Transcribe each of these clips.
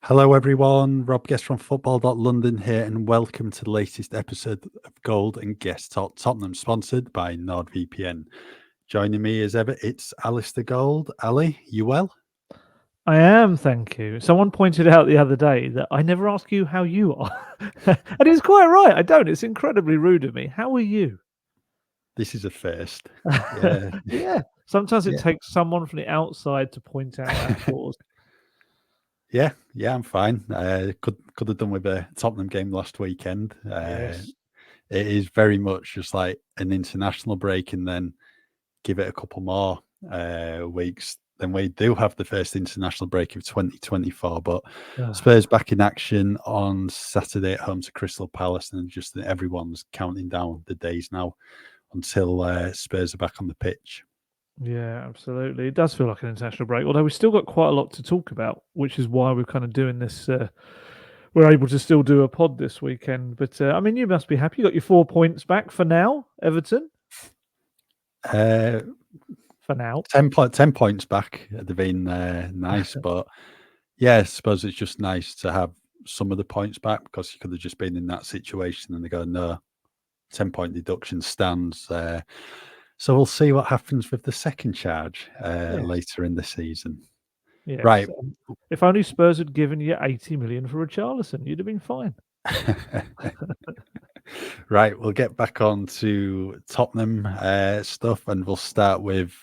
Hello, everyone. Rob Guest from football.london here, and welcome to the latest episode of Gold and Guest Talk Tottenham, sponsored by NordVPN. Joining me as ever, it's Alistair Gold. Ali, you well? I am, thank you. Someone pointed out the other day that I never ask you how you are. And he's quite right. I don't. It's incredibly rude of me. How are you? This is a first. Yeah, Yeah. Sometimes it yeah, takes someone from the outside to point out our flaws. yeah. I'm fine. Could have done with a Tottenham game last weekend. Yes. It is very much just like an international break, and then give it a couple more weeks. Then we do have the first international break of 2024. But Spurs back in action on Saturday at home to Crystal Palace, and just everyone's counting down the days now until Spurs are back on the pitch. Yeah, absolutely. It does feel like an international break, although we've still got quite a lot to talk about, which is why we're kind of doing this. We're able to still do a pod this weekend. But I mean, you must be happy. You got your 4 points back for now, Everton. Uh, For now. 10 points back. They've been nice, but yeah, I suppose it's just nice to have some of the points back, because you could have just been in that situation and they go, no, 10-point deduction stands. So we'll see what happens with the second charge Yes. later in the season. Yes. Right. If only Spurs had given you 80 million for Richarlison, you'd have been fine. Right, we'll get back on to Tottenham stuff, and we'll start with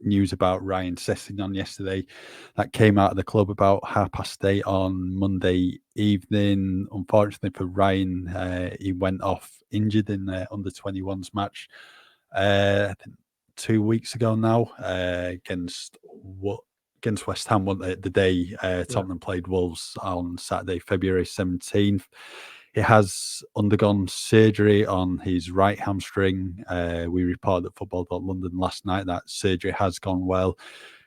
news about Ryan Sessegnon yesterday. That came out of the club about 8:30 on Monday evening. Unfortunately for Ryan, he went off injured in the under-21s match I think 2 weeks ago now, against West Ham, the day Tottenham played Wolves on Saturday, February 17th. He has undergone surgery on his right hamstring. We reported at football.london last night that surgery has gone well.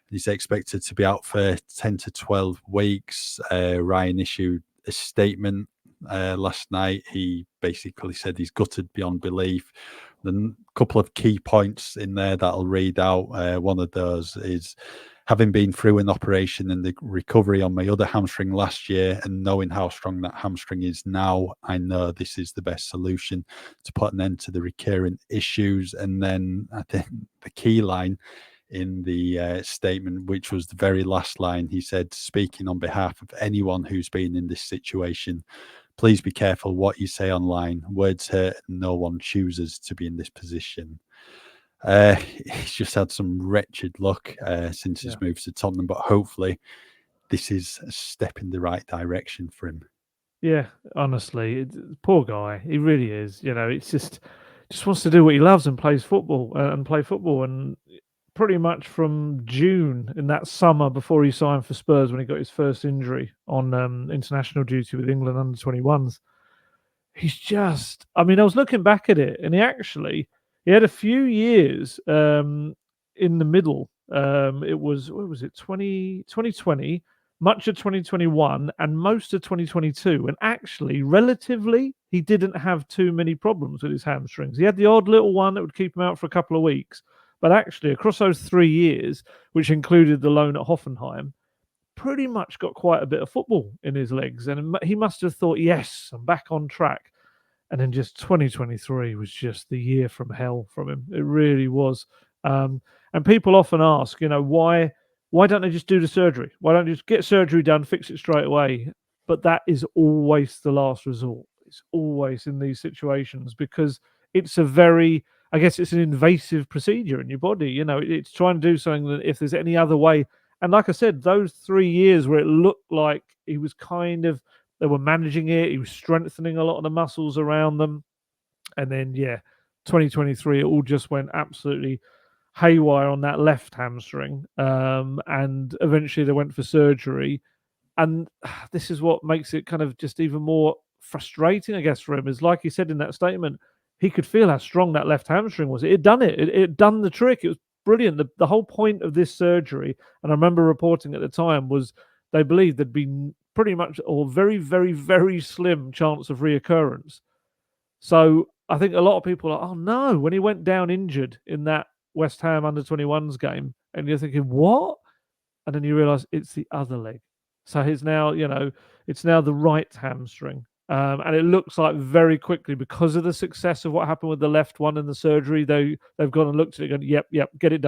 He's expected to be out for 10 to 12 weeks. Ryan issued a statement last night. He basically said he's gutted beyond belief. The couple of key points in there that I'll read out. One of those is, having been through an operation and the recovery on my other hamstring last year, and knowing how strong that hamstring is now, I know this is the best solution to put an end to the recurrent issues. And then I think the key line in the statement, which was the very last line, he said, speaking on behalf of anyone who's been in this situation, please be careful what you say online. Words hurt, and no one chooses to be in this position. He's just had some wretched luck since his move to Tottenham, but hopefully this is a step in the right direction for him. Yeah, honestly, poor guy. He really is. You know, it's just wants to do what he loves and plays football and play football. And pretty much from June in that summer before he signed for Spurs, when he got his first injury on international duty with England under 21s, he's just. I mean, I was looking back at it, and he had a few years in the middle. It was, what was it, 2020, much of 2021, and most of 2022. And actually, relatively, he didn't have too many problems with his hamstrings. He had the odd little one that would keep him out for a couple of weeks. But actually, across those 3 years, which included the loan at Hoffenheim, pretty much got quite a bit of football in his legs. And he must have thought, yes, I'm back on track. And then just 2023 was just the year from hell from him. It really was. And people often ask, why don't they just do the surgery? Why don't you just get surgery done, fix it straight away? But that is always the last resort. It's always in these situations, because it's I guess it's an invasive procedure in your body. It's trying to do something that if there's any other way. And like I said, those 3 years where it looked like he was they were managing it, he was strengthening a lot of the muscles around them. And then, 2023, it all just went absolutely haywire on that left hamstring. And eventually they went for surgery. And this is what makes it kind of just even more frustrating, I guess, for him, is like he said in that statement, he could feel how strong that left hamstring was. It had done it. It had done the trick. It was brilliant. The whole point of this surgery, and I remember reporting at the time, was they believed there'd been pretty much or very, very, very slim chance of reoccurrence. So I think a lot of people are, oh no, when he went down injured in that West Ham under 21s game, and you're thinking, what? And then you realise it's the other leg. So it's now, it's now the right hamstring. And it looks like very quickly, because of the success of what happened with the left one and the surgery, they've gone and looked at it and gone, yep, get it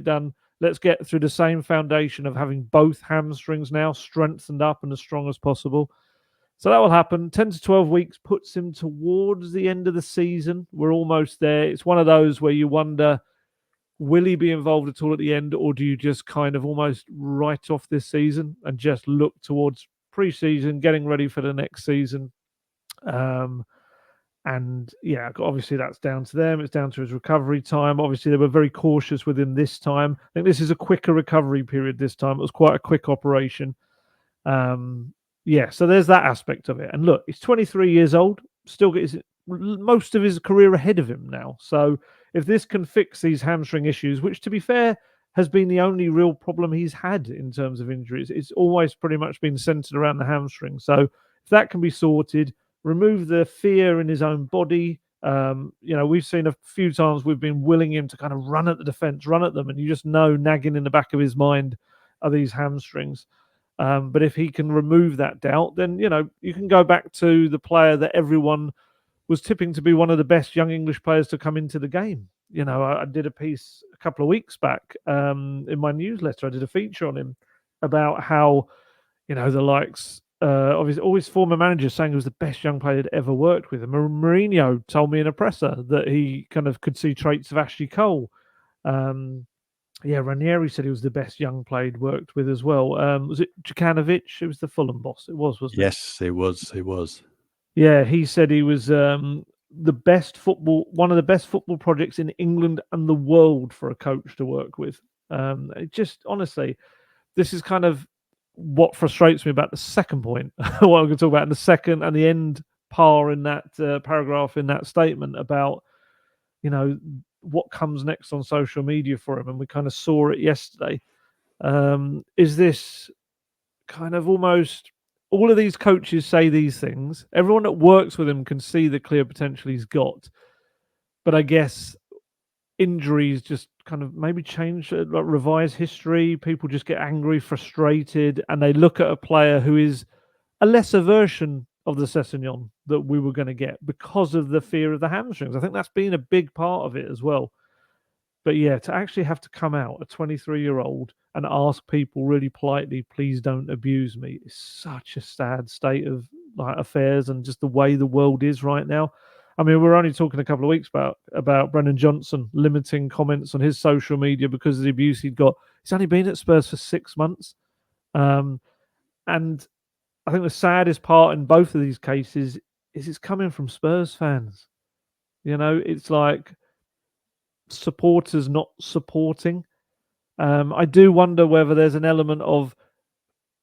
done. Let's get through the same foundation of having both hamstrings now strengthened up and as strong as possible. So that will happen. 10 to 12 weeks puts him towards the end of the season. We're almost there. It's one of those where you wonder, will he be involved at all at the end, or do you just kind of almost write off this season and just look towards pre-season, getting ready for the next season? And yeah, obviously that's down to them. It's down to his recovery time. Obviously, they were very cautious with him this time. I think this is a quicker recovery period this time. It was quite a quick operation. Yeah, so there's that aspect of it. And look, he's 23 years old, still gets most of his career ahead of him now. So if this can fix these hamstring issues, which to be fair has been the only real problem he's had in terms of injuries, it's always pretty much been centered around the hamstring. So if that can be sorted, remove the fear in his own body. We've seen a few times we've been willing him to kind of run at the defense, run at them, and you just know nagging in the back of his mind are these hamstrings. But if he can remove that doubt, then, you can go back to the player that everyone was tipping to be one of the best young English players to come into the game. I did a piece a couple of weeks back in my newsletter. I did a feature on him about how, the likes of his former manager saying he was the best young player he'd ever worked with. And Mourinho told me in a presser that he kind of could see traits of Ashley Cole. Ranieri said he was the best young player he'd worked with as well. Was it Djukanovic? It was the Fulham boss. It was, wasn't it? Yes, it was. Yeah, he said he was one of the best football projects in England and the world for a coach to work with. It just, honestly, this is kind of what frustrates me about the second point, what I'm going to talk about in the second and the end par in that paragraph in that statement about, what comes next on social media for him. And we kind of saw it yesterday. Is this kind of almost all of these coaches say these things. Everyone that works with him can see the clear potential he's got. But I guess injuries just kind of maybe change, like revise history. People just get angry, frustrated, and they look at a player who is a lesser version of the Sessegnon that we were going to get because of the fear of the hamstrings. I think that's been a big part of it as well. But yeah, to actually have to come out, a 23-year-old, and ask people really politely, please don't abuse me, is such a sad state of affairs and just the way the world is right now. I mean, we're only talking a couple of weeks about Brennan Johnson limiting comments on his social media because of the abuse he'd got. He's only been at Spurs for 6 months. And I think the saddest part in both of these cases is it's coming from Spurs fans. It's like supporters not supporting. I do wonder whether there's an element of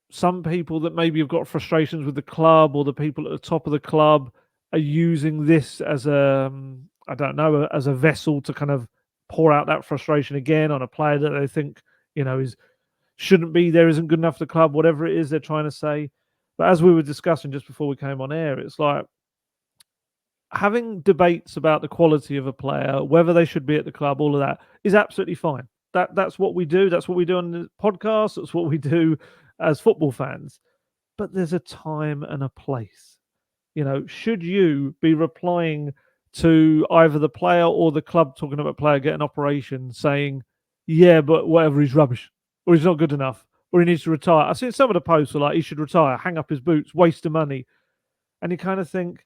some people that maybe have got frustrations with the club, or the people at the top of the club are using this as as a vessel to kind of pour out that frustration again on a player that they think, shouldn't be there, isn't good enough for the club, whatever it is they're trying to say. But as we were discussing just before we came on air, it's like having debates about the quality of a player, whether they should be at the club, all of that is absolutely fine. That's what we do. That's what we do on the podcast. That's what we do as football fans. But there's a time and a place. Should you be replying to either the player or the club talking about a player getting an operation saying, yeah, but whatever, he's rubbish, or he's not good enough, or he needs to retire? I've seen some of the posts are like, he should retire, hang up his boots, waste of money. And you kind of think,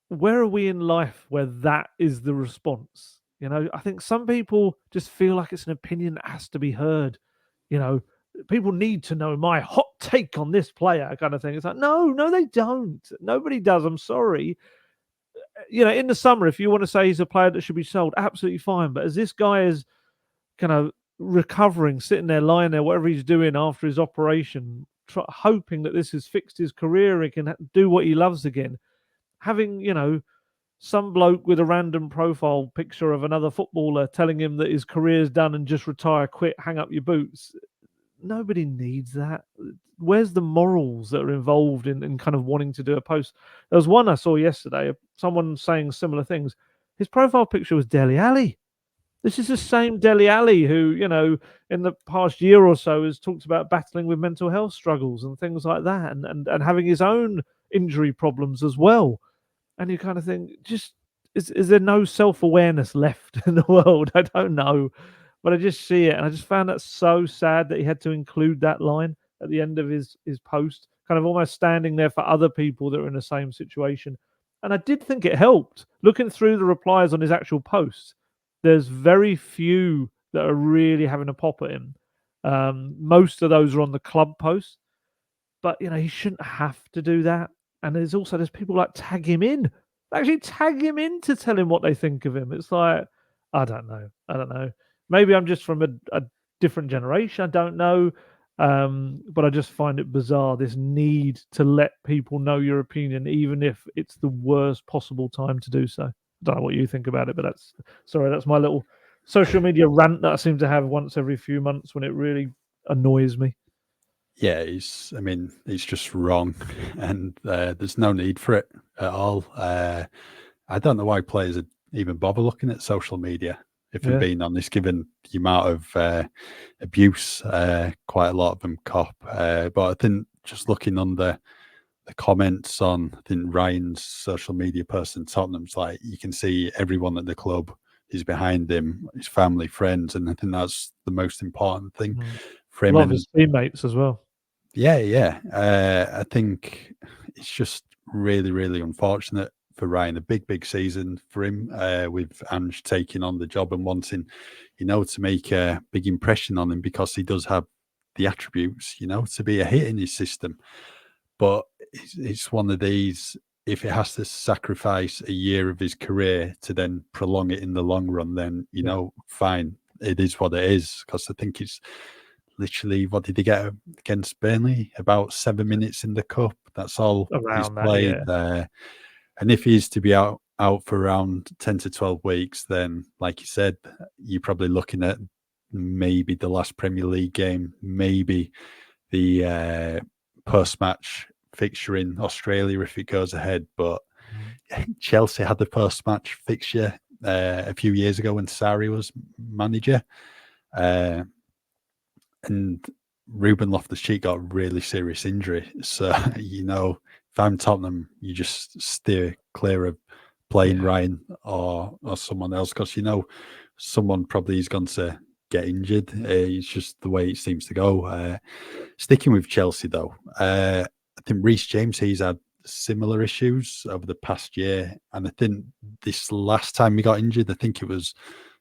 where are we in life where that is the response? I think some people just feel like it's an opinion that has to be heard. People need to know my hot take on this player kind of thing. It's like, no, they don't. Nobody does. I'm sorry. In the summer, if you want to say he's a player that should be sold, absolutely fine. But as this guy is kind of recovering, sitting there, lying there, whatever he's doing after his operation, hoping that this has fixed his career and can do what he loves again, having, some bloke with a random profile picture of another footballer telling him that his career's done and just retire, quit, hang up your boots. Nobody needs that. Where's the morals that are involved in kind of wanting to do a post? There was one I saw yesterday, someone saying similar things. His profile picture was Dele Alli. This is the same Dele Alli who, in the past year or so has talked about battling with mental health struggles and things like that, and having his own injury problems as well. And you kind of think, just is there no self-awareness left in the world? I don't know, but I just see it, and I just found that so sad that he had to include that line at the end of his post, kind of almost standing there for other people that are in the same situation. And I did think it helped. Looking through the replies on his actual posts, there's very few that are really having a pop at him. Most of those are on the club post, but he shouldn't have to do that. And there's people like tag him in, actually tag him in to tell him what they think of him. It's like, I don't know. I don't know. Maybe I'm just from a different generation. I don't know. But I just find it bizarre, this need to let people know your opinion, even if it's the worst possible time to do so. I don't know what you think about it, but that's my little social media rant that I seem to have once every few months when it really annoys me. Yeah, it's just wrong, and there's no need for it at all. I don't know why players even bother looking at social media, if I'm Yeah. being honest, given the amount of abuse quite a lot of them cop. But I think just looking on the comments on, I think Ryan's social media person, Tottenham's, like, you can see everyone at the club is behind him, his family, friends, and I think that's the most important thing for A him. lot of And his teammates as well. yeah. I think it's just really, really unfortunate for Ryan. A big season for him, with Ange taking on the job and wanting, to make a big impression on him, because he does have the attributes, to be a hit in his system. But it's one of these, if it has to sacrifice a year of his career to then prolong it in the long run, then, fine. It is what it is, because I think it's literally, what did he get against Burnley? About 7 minutes in the cup. That's all he's Around that, played. yeah. And if he's to be out for around 10 to 12 weeks, then, like you said, you're probably looking at maybe the last Premier League game, maybe the post-match fixture in Australia if it goes ahead. But Chelsea had the post-match fixture a few years ago when Sarri was manager. And Ruben Loftus-Cheek got a really serious injury. So, if I'm Tottenham, you just steer clear of playing Ryan or someone else, because, someone probably is going to get injured. It's just the way it seems to go. Sticking with Chelsea, though, I think Reece James, he's had similar issues over the past year. And I think this last time he got injured, I think it was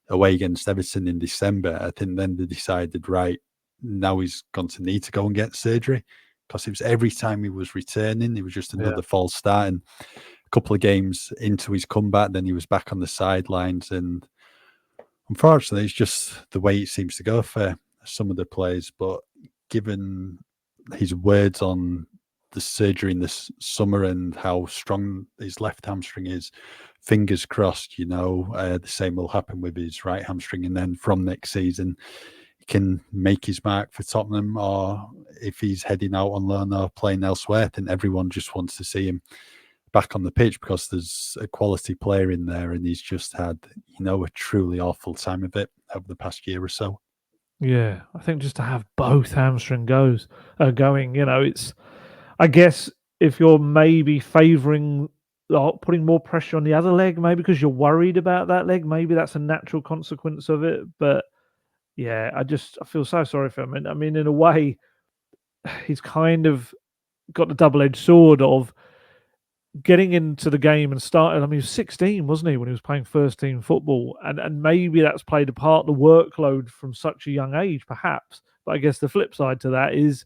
away against Everton in December. I think then they decided, right, now he's going to need to go and get surgery, because it was every time he was returning, it was just another false start. And a couple of games into his comeback, then he was back on the sidelines. And unfortunately, it's just the way it seems to go for some of the players. But given his words on the surgery in this summer and how strong his left hamstring is, fingers crossed, the same will happen with his right hamstring. And then from next season, he can make his mark for Tottenham, or if he's heading out on loan or playing elsewhere, I think everyone just wants to see him back on the pitch, because there's a quality player in there, and he's just had, a truly awful time of it over the past year or so. Yeah, I think just to have both hamstring going, it's, I guess, if you're maybe favouring putting more pressure on the other leg, maybe because you're worried about that leg, maybe that's a natural consequence of it. But yeah, I feel so sorry for him. And I mean, in a way, he's kind of got the double-edged sword of getting into the game and starting. I mean, he was 16, wasn't he, when he was playing first team football? And maybe that's played a part, the workload from such a young age, perhaps. But I guess the flip side to that is,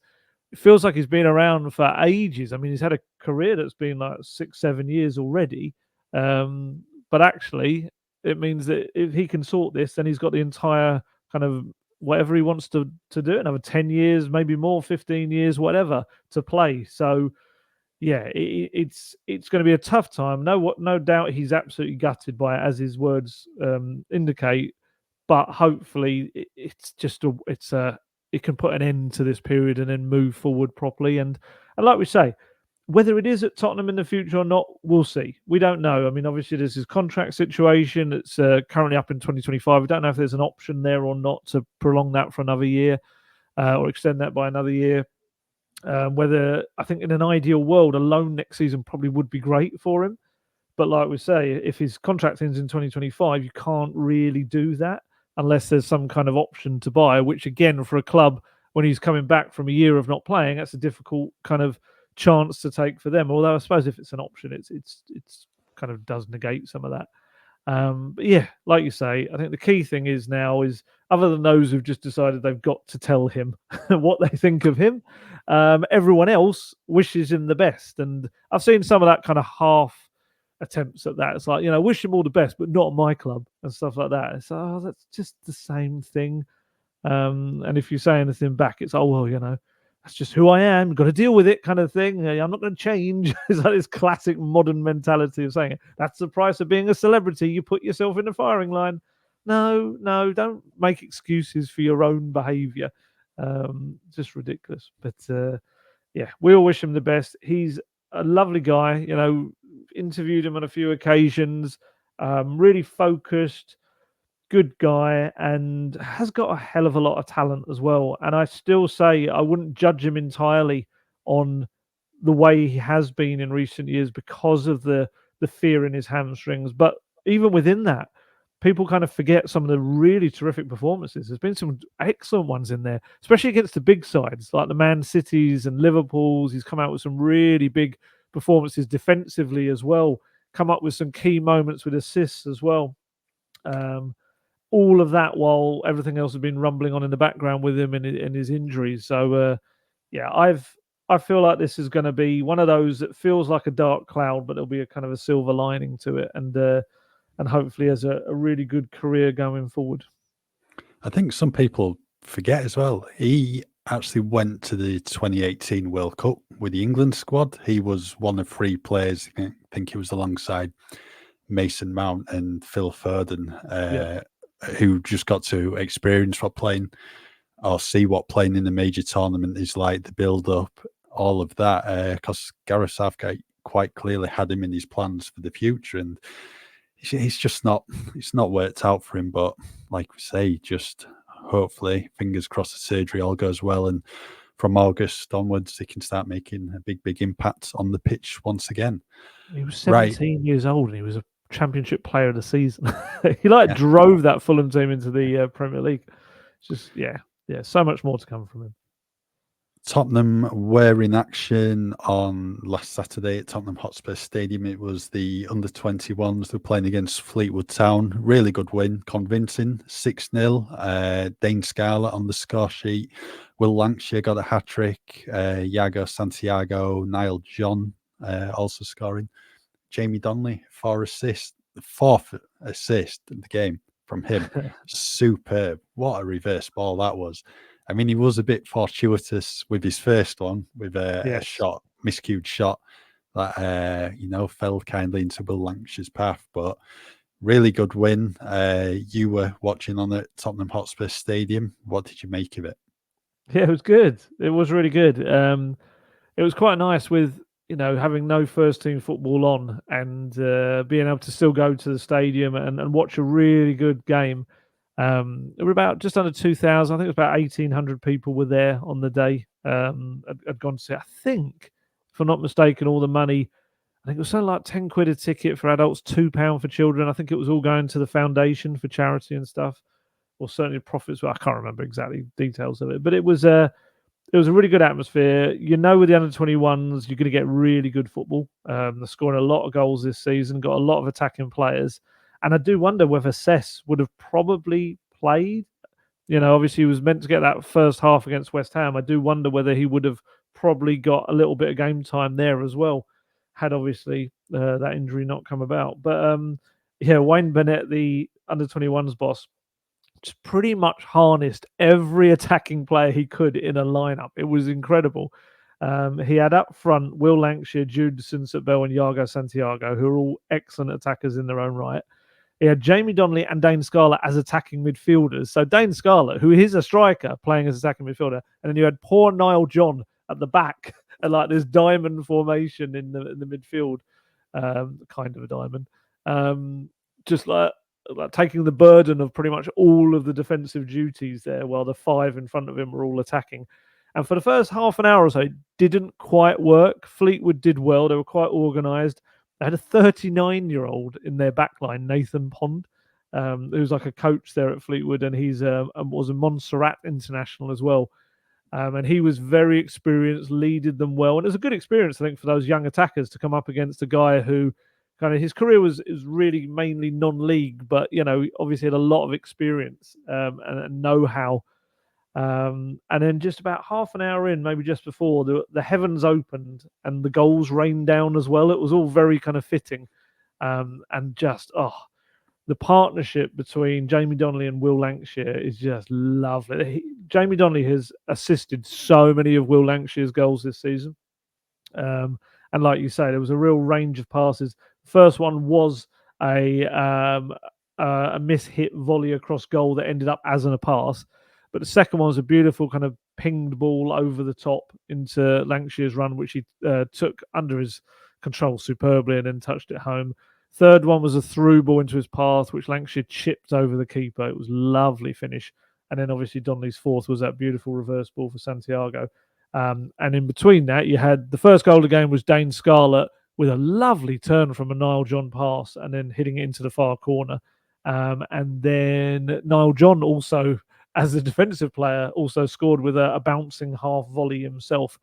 it feels like he's been around for ages. I mean, he's had a career that's been like 6-7 years already. But actually, it means that if he can sort this, then he's got the entire kind of whatever he wants to do, another 10 years, maybe more, 15 years, whatever, to play. So yeah, it's going to be a tough time. No doubt he's absolutely gutted by it, as his words indicate. But hopefully, it can put an end to this period and then move forward properly. And like we say, Whether it is at Tottenham in the future or not, we'll see. We don't know. I mean, obviously, there's his contract situation. It's currently up in 2025. We don't know if there's an option there or not to prolong that for another year or extend that by another year. Whether, I think in an ideal world, a loan next season probably would be great for him. But like we say, if his contract ends in 2025, you can't really do that unless there's some kind of option to buy, which again, for a club, when he's coming back from a year of not playing, that's a difficult kind of chance to take for them. Although I suppose if it's an option, it's kind of does negate some of that. But yeah, like you say, I think the key thing is now is, other than those who've just decided they've got to tell him what they think of him, everyone else wishes him the best. And I've seen some of that kind of half attempts at that. It's like, wish him all the best, but not my club and stuff like that. It's that's just the same thing. And if you say anything back, it's that's just who I am. Got to deal with it, kind of thing. I'm not going to change. It's like this classic modern mentality of saying, that's the price of being a celebrity. You put yourself in the firing line. No, don't make excuses for your own behaviour. Just ridiculous. But yeah, we all wish him the best. He's a lovely guy. Interviewed him on a few occasions. Really focused, good guy, and has got a hell of a lot of talent as well. And I still say I wouldn't judge him entirely on the way he has been in recent years because of the fear in his hamstrings. But even within that, people kind of forget some of the really terrific performances. There's been some excellent ones in there, especially against the big sides like the Man Cities and Liverpools. He's come out with some really big performances defensively as well, come up with some key moments with assists as well. All of that while everything else has been rumbling on in the background with him and his injuries. So yeah, I feel like this is going to be one of those that feels like a dark cloud, but there'll be a kind of a silver lining to it, and hopefully has a really good career going forward. I think some people forget as well, he actually went to the 2018 World Cup with the England squad. He was one of 3 players. I think he was alongside Mason Mount and Phil Foden, who just got to experience what playing or see what playing in a major tournament is like, the build up, all of that. Because Gareth Southgate quite clearly had him in his plans for the future, and it's just not, it's not worked out for him. But like we say, just hopefully, fingers crossed, the surgery all goes well, and from August onwards, he can start making a big impact on the pitch once again. He was 17 years old, and he was a Championship Player of the Season. He drove that Fulham team into the Premier League. It's just so much more to come from him. Tottenham were in action on last Saturday at Tottenham Hotspur Stadium. It was the under-21s. They were playing against Fleetwood Town. Really good win, convincing, 6-0. Dane Scarlett on the score sheet. Will Lancashire got a hat-trick. Iago Santiago, Niall John also scoring. Jamie Donnelly, 4 assists. The 4th assist in the game from him. Superb. What a reverse ball that was. I mean, he was a bit fortuitous with his first one, with a shot, miscued shot that, fell kindly into Will Lancashire's path. But really good win. You were watching on at Tottenham Hotspur Stadium. What did you make of it? Yeah, it was good. It was really good. It was quite nice with, having no first team football on and being able to still go to the stadium and watch a really good game. There were about just under 2,000. I think it was about 1,800 people were there on the day. Had gone to see, I think, if I'm not mistaken, all the money, I think it was something like 10 quid a ticket for adults, £2 for children. I think it was all going to the foundation for charity and stuff, or certainly profits. Well, I can't remember exactly details of it, but it was a really good atmosphere. With the under-21s, you're going to get really good football. They're scoring a lot of goals this season, got a lot of attacking players. And I do wonder whether Sess would have probably played. Obviously he was meant to get that first half against West Ham. I do wonder whether he would have probably got a little bit of game time there as well, had obviously that injury not come about. But Wayne Bennett, the under-21s boss, just pretty much harnessed every attacking player he could in a lineup. It was incredible. He had up front Will Lancashire, Jude Sinsett-Bell and Iago Santiago, who are all excellent attackers in their own right. He had Jamie Donnelly and Dane Scarlett as attacking midfielders. So Dane Scarlett, who is a striker, playing as attacking midfielder. And then you had poor Niall John at the back and like this diamond formation in the midfield, kind of a diamond, just like taking the burden of pretty much all of the defensive duties there, while the five in front of him were all attacking. And for the first half an hour or so, it didn't quite work. Fleetwood did well; they were quite organised. They had a 39-year-old in their backline, Nathan Pond, who's like a coach there at Fleetwood, and he's was a Montserrat international as well. And he was very experienced, leaded them well, and it was a good experience, I think, for those young attackers to come up against a guy who kind of his career is really mainly non-league, but obviously had a lot of experience and know-how. And then just about half an hour in, maybe just before, the heavens opened and the goals rained down as well. It was all very kind of fitting, and just the partnership between Jamie Donnelly and Will Lancashire is just lovely. Jamie Donnelly has assisted so many of Will Lancashire's goals this season. And like you say, there was a real range of passes. First one was a mishit volley across goal that ended up as a pass. But the second one was a beautiful kind of pinged ball over the top into Lancashire's run, which he took under his control superbly and then touched it home. Third one was a through ball into his path, which Lancashire chipped over the keeper. It was a lovely finish. And then obviously Donnelly's fourth was that beautiful reverse ball for Santiago. And in between that, you had the first goal of the game was Dane Scarlett with a lovely turn from a Niall John pass and then hitting it into the far corner. And then Niall John also, as a defensive player, also scored with a bouncing half volley himself.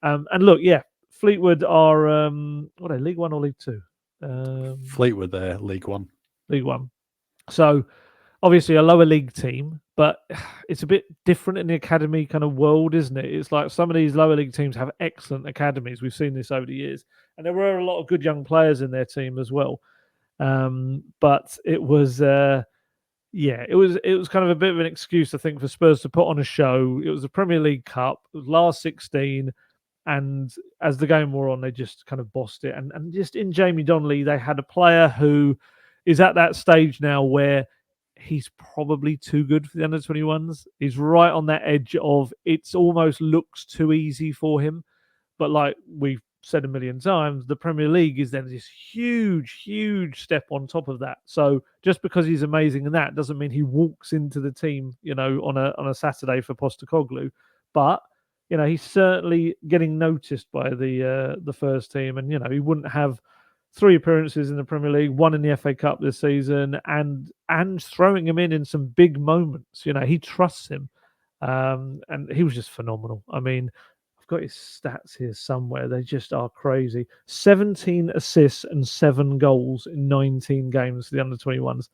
And look, yeah, Fleetwood are, what are they, League One or League Two? Fleetwood there, League One. League One. So obviously a lower league team, but it's a bit different in the academy kind of world, isn't it? It's like some of these lower league teams have excellent academies. We've seen this over the years, and there were a lot of good young players in their team as well. But it was, it was kind of a bit of an excuse, I think, for Spurs to put on a show. It was the Premier League Cup, it was last 16. And as the game wore on, they just kind of bossed it. And just in Jamie Donnelly, they had a player who is at that stage now where he's probably too good for the under-21s. He's right on that edge of it's almost looks too easy for him. But like we've said a million times, the Premier League is then this huge, huge step on top of that. So just because he's amazing in that doesn't mean he walks into the team, on a Saturday for Postecoglou. But he's certainly getting noticed by the first team, and he wouldn't have 3 appearances in the Premier League, 1 in the FA Cup this season, and throwing him in some big moments. He trusts him, and he was just phenomenal. I mean, I've got his stats here somewhere. They just are crazy. 17 assists and 7 goals in 19 games for the under-21s.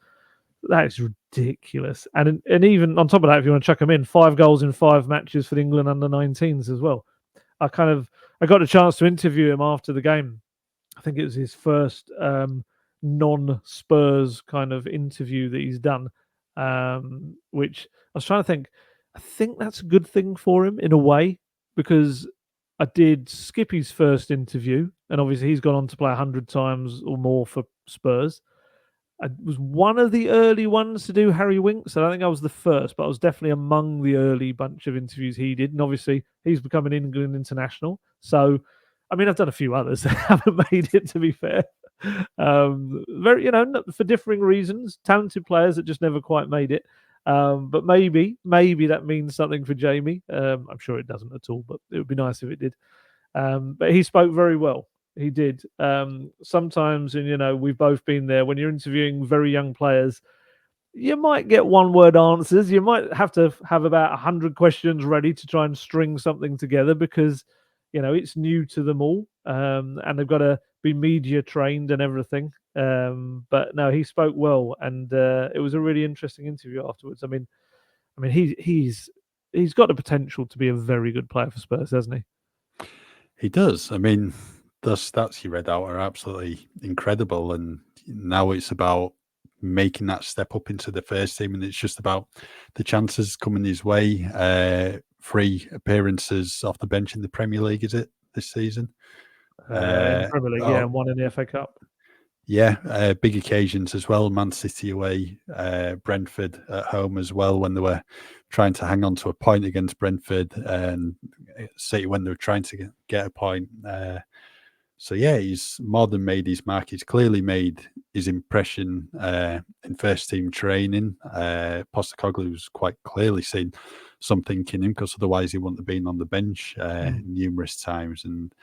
That is ridiculous. And even on top of that, if you want to chuck him in, 5 goals in 5 matches for the England under-19s as well. I got a chance to interview him after the game. I think it was his first non-Spurs kind of interview that he's done, which I was trying to think. I think that's a good thing for him in a way, because I did Skippy's first interview, and obviously he's gone on to play 100 times or more for Spurs. I was one of the early ones to do Harry Winks. I don't think I was the first, but I was definitely among the early bunch of interviews he did. And obviously, he's become an England international. So, I mean, I've done a few others that haven't made it, to be fair. Very, for differing reasons, talented players that just never quite made it. But maybe that means something for Jamie. I'm sure it doesn't at all, but it would be nice if it did. But he spoke very well. He did. Sometimes, and we've both been there, when you're interviewing very young players, you might get one-word answers. You might have to have about 100 questions ready to try and string something together, because it's new to them all, and they've got to be media trained and everything. But no, he spoke well, and it was a really interesting interview afterwards. I mean, he's got the potential to be a very good player for Spurs, hasn't he? He does. I mean, the stats you read out are absolutely incredible, and now it's about making that step up into the first team, and it's just about the chances coming his way. 3 appearances off the bench in the Premier League, is it, this season? In the Premier League, and 1 in the FA Cup. Yeah, big occasions as well. Man City away, Brentford at home as well when they were trying to hang on to a point against Brentford, and City when they were trying to get a point. So yeah, he's more than made his mark. He's clearly made his impression in first team training. Postecoglou's quite clearly seen something in him, because otherwise he wouldn't have been on the bench numerous times. And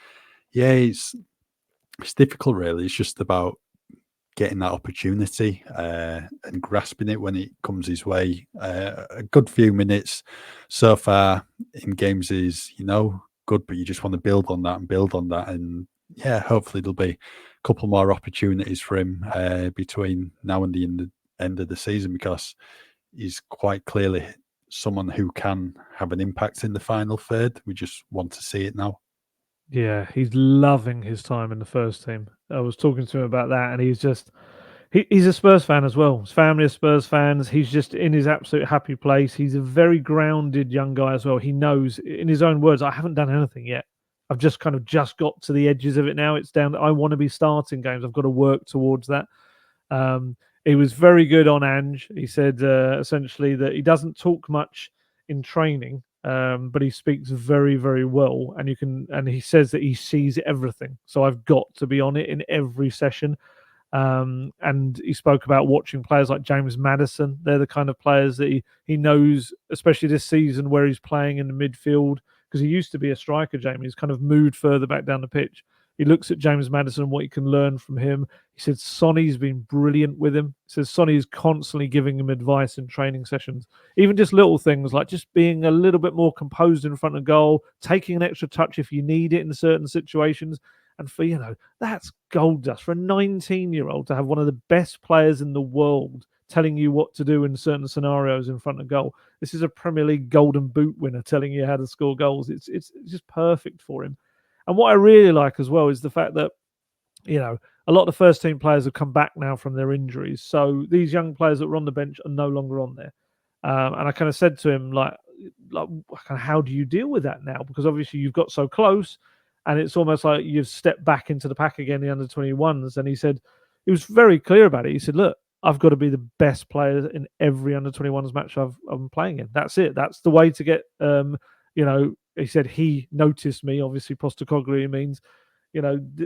yeah, it's difficult really. It's just about getting that opportunity and grasping it when it comes his way. A good few minutes so far in games is, good, but you just want to build on that and build on that. And yeah, hopefully there'll be a couple more opportunities for him between now and the end of the season, because he's quite clearly someone who can have an impact in the final third. We just want to see it now. Yeah, he's loving his time in the first team. I was talking to him about that, and he's just he's a Spurs fan as well. His family are Spurs fans. He's just in his absolute happy place. He's a very grounded young guy as well. He knows, in his own words, I haven't done anything yet. I've just got to the edges of it now. It's down. I want to be starting games. I've got to work towards that. He was very good on Ange. He said essentially that he doesn't talk much in training, but he speaks very, very well. And he says that he sees everything. So I've got to be on it in every session. And he spoke about watching players like James Maddison. They're the kind of players that he knows, especially this season where he's playing in the midfield, because he used to be a striker, Jamie. He's kind of moved further back down the pitch. He looks at James Maddison and what he can learn from him. He said Sonny's been brilliant with him. He says Sonny is constantly giving him advice in training sessions, even just little things like just being a little bit more composed in front of goal, taking an extra touch if you need it in certain situations. And that's gold dust for a 19-year-old to have one of the best players in the world telling you what to do in certain scenarios in front of goal. This is a Premier League Golden Boot winner telling you how to score goals. It's just perfect for him. And what I really like as well is the fact that, a lot of the first team players have come back now from their injuries. So these young players that were on the bench are no longer on there. And I kind of said to him, like, how do you deal with that now? Because obviously you've got so close, and it's almost like you've stepped back into the pack again, the under-21s. And he said, he was very clear about it. He said, look, I've got to be the best player in every under-21s match I'm playing in. That's it. That's the way to get, he said he noticed me. Obviously, Postecoglou means,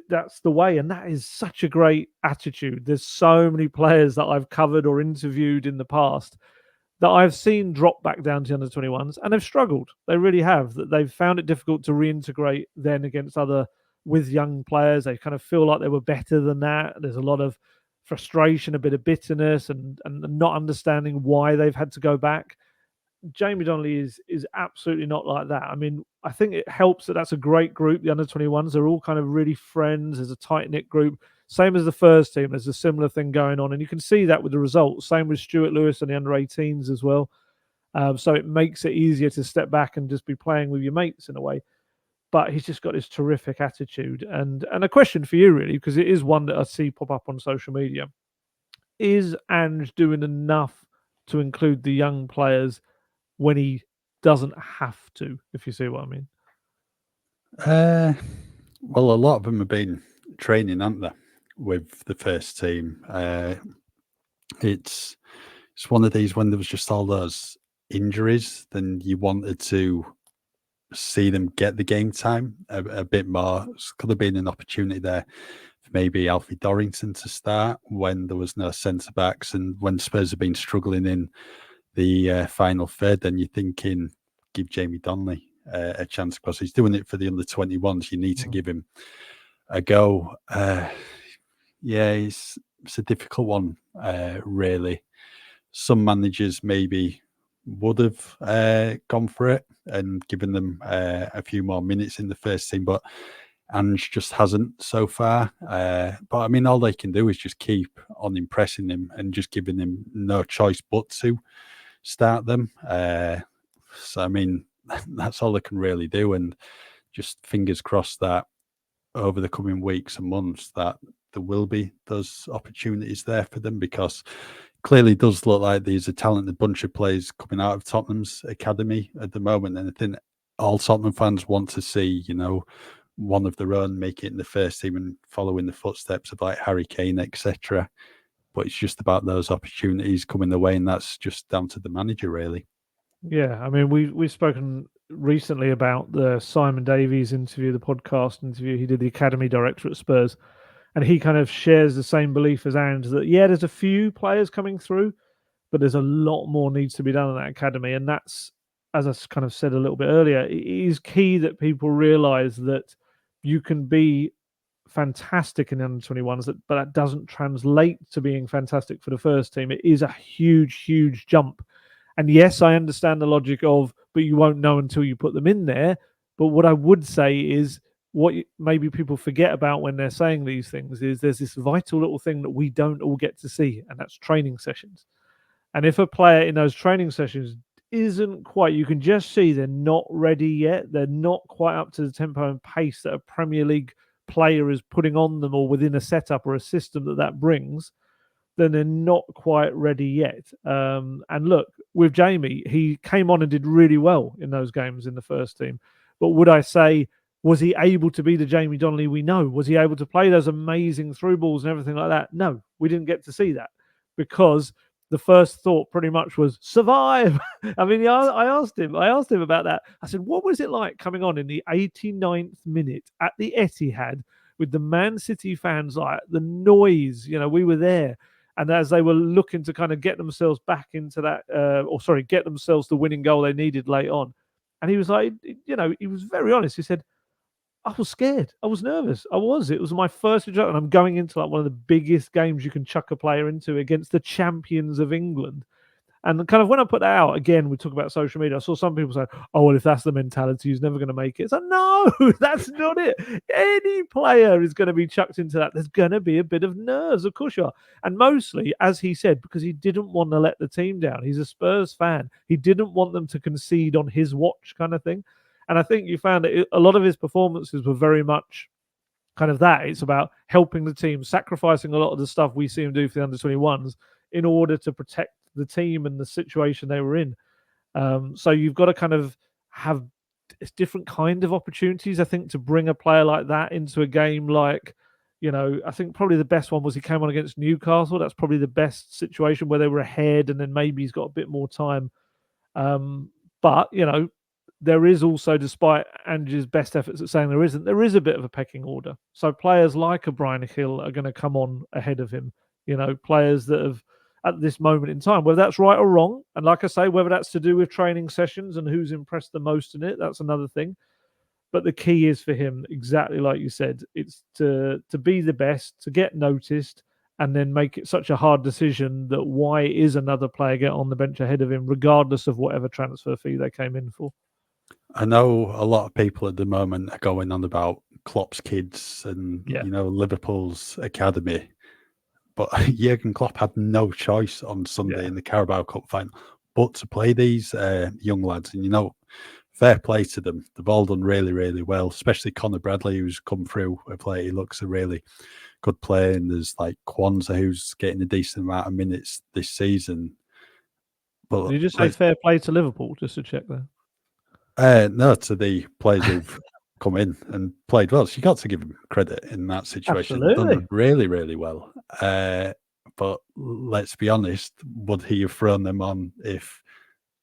that's the way. And that is such a great attitude. There's so many players that I've covered or interviewed in the past that I've seen drop back down to under-21s, and they've struggled. They really have. That they've found it difficult to reintegrate then against with young players. They kind of feel like they were better than that. There's a lot of frustration, a bit of bitterness, and not understanding why they've had to go back. Jamie Donnelly is absolutely not like that. I mean, I think it helps that that's a great group. The under-21s, they're all kind of really friends. There's a tight-knit group. Same as the first team. There's a similar thing going on. And you can see that with the results. Same with Stuart Lewis and the under-18s as well. So it makes it easier to step back and just be playing with your mates in a way. But he's just got this terrific attitude. And a question for you, really, because it is one that I see pop up on social media. Is Ange doing enough to include the young players when he doesn't have to, if you see what I mean? Well, a lot of them have been training, haven't they, with the first team? It's one of these, when there was just all those injuries, then you wanted to see them get the game time a bit more. Could have been an opportunity there for maybe Alfie Dorrington to start when there was no centre backs, and when Spurs have been struggling in the final third, then you're thinking give Jamie Donnelly a chance, because he's doing it for the under-21s. You need to give him a go. Yeah, it's a difficult one, really. Some managers maybe would have gone for it and given them a few more minutes in the first team, but Ange just hasn't so far. But I mean, all they can do is just keep on impressing him and just giving him no choice but to start them. So I mean, that's all they can really do, and just fingers crossed that over the coming weeks and months that there will be those opportunities there for them, because clearly does look like there's a talented bunch of players coming out of Tottenham's academy at the moment. And I think all Tottenham fans want to see, one of their own, make it in the first team and follow in the footsteps of like Harry Kane, etc. But it's just about those opportunities coming their way, and that's just down to the manager, really. Yeah, I mean, we've spoken recently about the Simon Davies interview, the podcast interview. He did, the academy director at Spurs, and he kind of shares the same belief as Ange that, yeah, there's a few players coming through, but there's a lot more needs to be done in that academy. And that's, as I kind of said a little bit earlier, it is key that people realise that you can be fantastic in the under-21s, but that doesn't translate to being fantastic for the first team. It is a huge, huge jump. And yes, I understand the logic of, but you won't know until you put them in there. But what I would say is, what maybe people forget about when they're saying these things is there's this vital little thing that we don't all get to see, and that's training sessions. And if a player in those training sessions isn't quite, you can just see they're not ready yet. They're not quite up to the tempo and pace that a Premier League player is putting on them, or within a setup or a system that brings, then they're not quite ready yet. And look, with Jamie, he came on and did really well in those games in the first team. But would I say, was he able to be the Jamie Donnelly we know? Was he able to play those amazing through balls and everything like that? No, we didn't get to see that, because the first thought pretty much was survive. I mean, I asked him about that. I said, what was it like coming on in the 89th minute at the Etihad with the Man City fans, like the noise, we were there. And as they were looking to kind of get themselves back into that, get themselves the winning goal they needed late on. And he was like, he was very honest. He said, I was scared. I was nervous. It was my first introduction. I'm going into like one of the biggest games you can chuck a player into, against the champions of England. And kind of when I put that out, again, we talk about social media, I saw some people say, oh, well, if that's the mentality, he's never going to make it. It's like, no, that's not it. Any player is going to be chucked into that. There's going to be a bit of nerves, of course you are. And mostly, as he said, because he didn't want to let the team down. He's a Spurs fan. He didn't want them to concede on his watch, kind of thing. And I think you found that a lot of his performances were very much kind of that. It's about helping the team, sacrificing a lot of the stuff we see him do for the under-21s in order to protect the team and the situation they were in. So you've got to kind of have different kind of opportunities, I think, to bring a player like that into a game. Like, I think probably the best one was he came on against Newcastle. That's probably the best situation, where they were ahead and then maybe he's got a bit more time. But, there is also, despite Ange's best efforts at saying there is a bit of a pecking order. So players like a Brian Hill are going to come on ahead of him. Players that have, at this moment in time, whether that's right or wrong, and like I say, whether that's to do with training sessions and who's impressed the most in it, that's another thing. But the key is for him, exactly like you said, it's to be the best, to get noticed, and then make it such a hard decision that why is another player get on the bench ahead of him, regardless of whatever transfer fee they came in for. I know a lot of people at the moment are going on about Klopp's kids and, Liverpool's academy. But Jurgen Klopp had no choice on Sunday in the Carabao Cup final but to play these young lads. And, fair play to them. They've all done really, really well, especially Conor Bradley, who's come through a play. He looks a really good player. And there's like Kwanzaa, who's getting a decent amount of minutes this season. But did you just say fair play to Liverpool, just to check there? No, to the players who've come in and played well. So you got to give them credit in that situation. Absolutely. Done really, really well. But let's be honest, would he have thrown them on if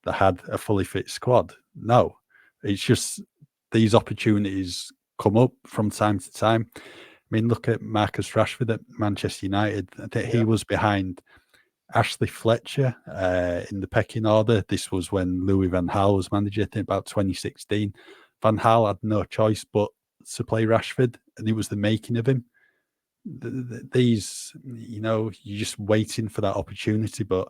they had a fully fit squad? No. It's just these opportunities come up from time to time. I mean, look at Marcus Rashford at Manchester United. I think he was behind Ashley Fletcher in the pecking order. This was when Louis van Gaal was manager, I think about 2016. Van Gaal had no choice but to play Rashford, and it was the making of him. These, you're just waiting for that opportunity, but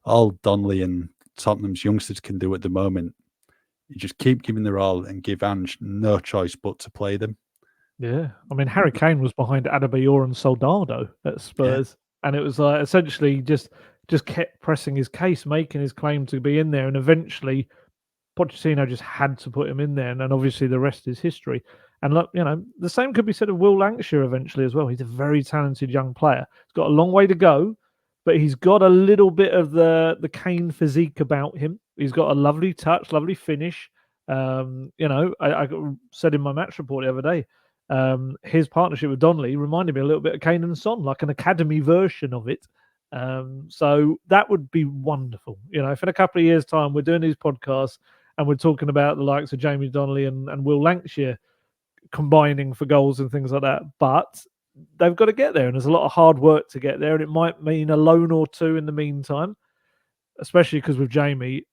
all Donnelly and Tottenham's youngsters can do at the moment, you just keep giving their all and give Ange no choice but to play them. Yeah. I mean, Harry Kane was behind Adebayor and Soldado at Spurs. Yeah. And it was like essentially just kept pressing his case, making his claim to be in there. And eventually Pochettino just had to put him in there. And then obviously the rest is history. And look, the same could be said of Will Lancashire eventually as well. He's a very talented young player. He's got a long way to go, but he's got a little bit of the Kane physique about him. He's got a lovely touch, lovely finish. I said in my match report the other day, his partnership with Donnelly reminded me a little bit of Kane and Son, like an academy version of it. So that would be wonderful. If in a couple of years' time we're doing these podcasts and we're talking about the likes of Jamie Donnelly and Will Lancashire combining for goals and things like that, but they've got to get there, and there's a lot of hard work to get there, and it might mean a loan or two in the meantime, especially because with Jamie,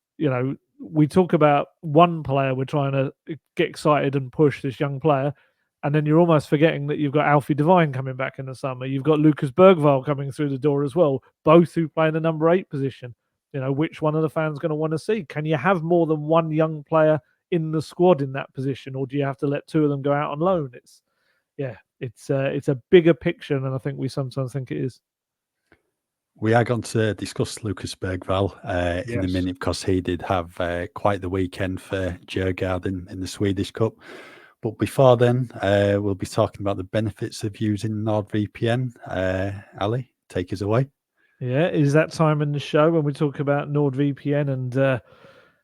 we talk about one player, we're trying to get excited and push this young player, and then you're almost forgetting that you've got Alfie Devine coming back in the summer. You've got Lucas Bergvall coming through the door as well, both who play in the number 8 position. Which one are the fans going to want to see? Can you have more than one young player in the squad in that position, or do you have to let 2 of them go out on loan? It's a bigger picture than I think we sometimes think it is. We are going to discuss Lucas Bergvall in a minute, because he did have quite the weekend for Djurgården in the Swedish Cup. But before then, we'll be talking about the benefits of using NordVPN. Ali, take us away. Yeah, is that time in the show when we talk about NordVPN and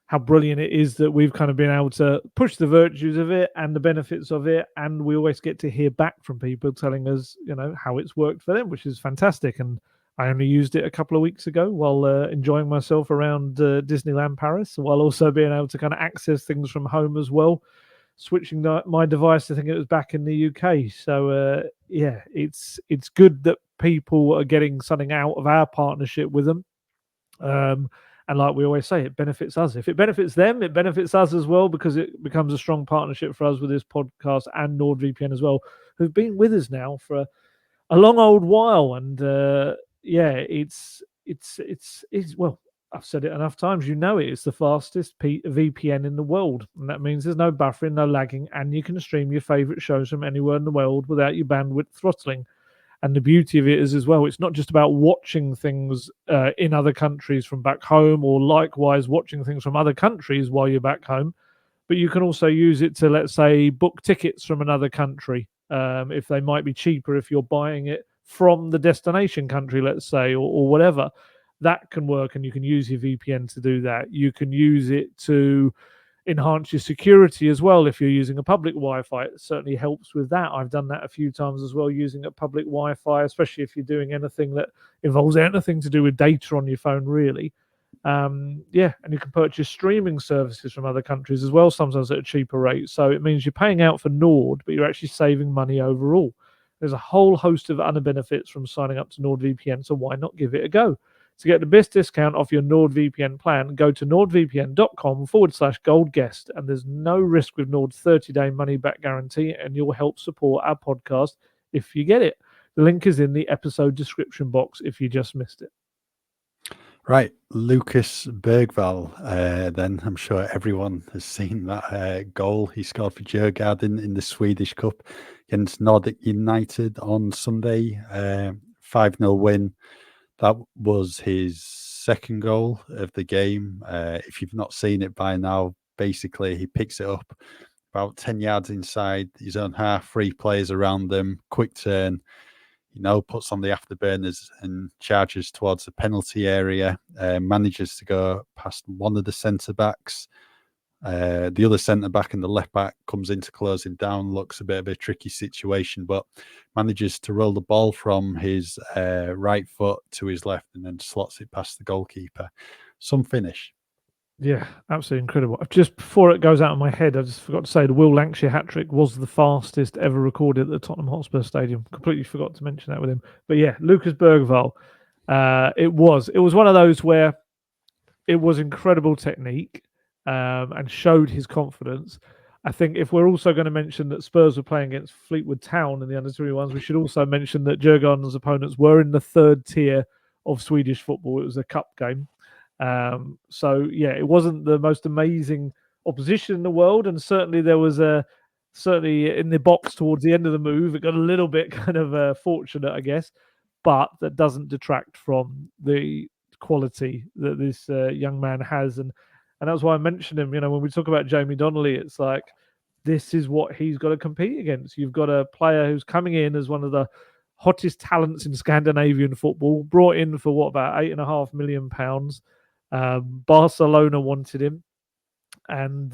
how brilliant it is that we've kind of been able to push the virtues of it and the benefits of it. And we always get to hear back from people telling us, how it's worked for them, which is fantastic. And I only used it a couple of weeks ago while enjoying myself around Disneyland Paris, while also being able to kind of access things from home as well, switching my device. I think it was back in the UK. So it's good that people are getting something out of our partnership with them. And like we always say, it benefits us. If it benefits them, it benefits us as well, because it becomes a strong partnership for us with this podcast and NordVPN as well, who've been with us now for a long old while. And it's well, I've said it enough times. It's the fastest VPN in the world, and that means there's no buffering, no lagging, and you can stream your favorite shows from anywhere in the world without your bandwidth throttling. And the beauty of it is as well, it's not just about watching things in other countries from back home, or likewise watching things from other countries while you're back home, but you can also use it to, let's say, book tickets from another country if they might be cheaper if you're buying it from the destination country, let's say, or whatever. That can work, and you can use your VPN to do that. You can use it to enhance your security as well if you're using a public Wi-Fi. It certainly helps with that. I've done that a few times as well, using a public Wi-Fi, especially if you're doing anything that involves anything to do with data on your phone, really. And you can purchase streaming services from other countries as well, sometimes at a cheaper rate. So it means you're paying out for Nord, but you're actually saving money overall. There's a whole host of other benefits from signing up to NordVPN, so why not give it a go? To get the best discount off your NordVPN plan, go to nordvpn.com/goldguest, and there's no risk with Nord's 30-day money-back guarantee, and you'll help support our podcast if you get it. The link is in the episode description box if you just missed it. Right, Lucas Bergvall, then. I'm sure everyone has seen that goal he scored for Djurgården in the Swedish Cup against Nordic United on Sunday. 5-0 win. That was his second goal of the game. If you've not seen it by now, basically he picks it up about 10 yards inside his own half, 3 players around them, quick turn, puts on the afterburners and charges towards the penalty area, manages to go past one of the centre-backs. The other centre-back and the left-back comes in to close him down. Looks a bit of a tricky situation, but manages to roll the ball from his right foot to his left and then slots it past the goalkeeper. Some finish. Yeah, absolutely incredible. Just before it goes out of my head, I just forgot to say the Will Lancashire hat-trick was the fastest ever recorded at the Tottenham Hotspur Stadium. Completely forgot to mention that with him. But yeah, Lucas Bergvall, it was one of those where it was incredible technique and showed his confidence. I think if we're also going to mention that Spurs were playing against Fleetwood Town in the under-21s, we should also mention that Djurgården's opponents were in the 3rd tier of Swedish football. It was a cup game. It wasn't the most amazing opposition in the world, and certainly there was certainly in the box towards the end of the move, it got a little bit kind of fortunate, I guess, but that doesn't detract from the quality that this young man has, and that's why I mentioned him. When we talk about Jamie Donnelly, it's like this is what he's got to compete against. You've got a player who's coming in as one of the hottest talents in Scandinavian football, brought in for about £8.5 million. Barcelona wanted him, and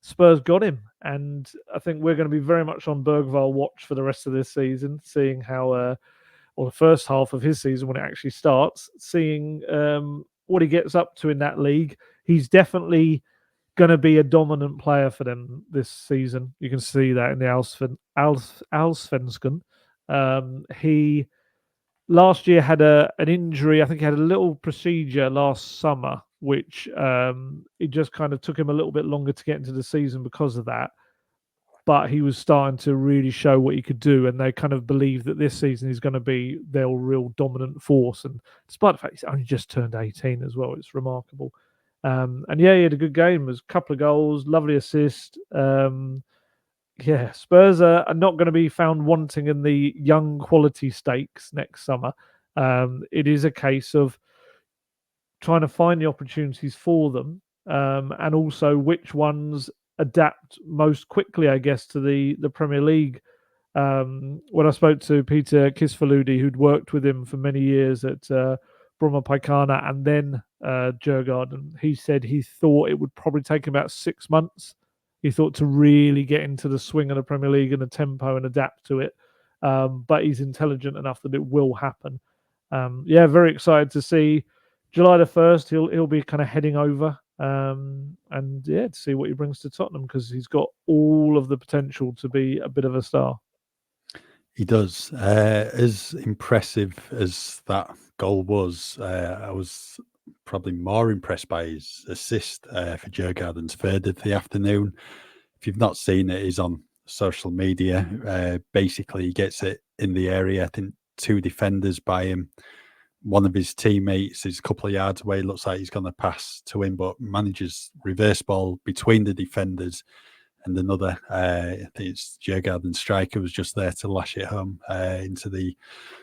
Spurs got him, and I think we're going to be very much on Bergvall watch for the rest of this season, seeing how, or the first half of his season when it actually starts, seeing what he gets up to in that league. He's definitely going to be a dominant player for them this season. You can see that in the Allsvenskan. He last year had an injury. I think he had a little procedure last summer, which it just kind of took him a little bit longer to get into the season because of that. But he was starting to really show what he could do, and they kind of believe that this season he's going to be their real dominant force. And despite the fact he's only just turned 18 as well, it's remarkable. And yeah, he had a good game. There's a couple of goals, lovely assist. Yeah, Spurs are not going to be found wanting in the young quality stakes next summer. It is a case of trying to find the opportunities for them, and also which ones adapt most quickly, I guess, to the Premier League. When I spoke to Peter Kisfaludi, who'd worked with him for many years at Bromma Paikana and then Djurgården, he said he thought it would probably take him about 6 months. He thought to really get into the swing of the Premier League and the tempo and adapt to it. But he's intelligent enough that it will happen. Yeah, very excited to see July the 1st. He'll be kind of heading over. And yeah, to see what he brings to Tottenham, because he's got all of the potential to be a bit of a star. He does. As impressive as that goal was, I was probably more impressed by his assist for Djurgården's third of the afternoon. If you've not seen it, he's on social media. Basically, he gets it in the area. I think 2 defenders by him. One of his teammates is a couple of yards away. Looks like he's going to pass to him, but manages reverse ball between the defenders. And another, I think it's Djurgården striker, was just there to lash it home into the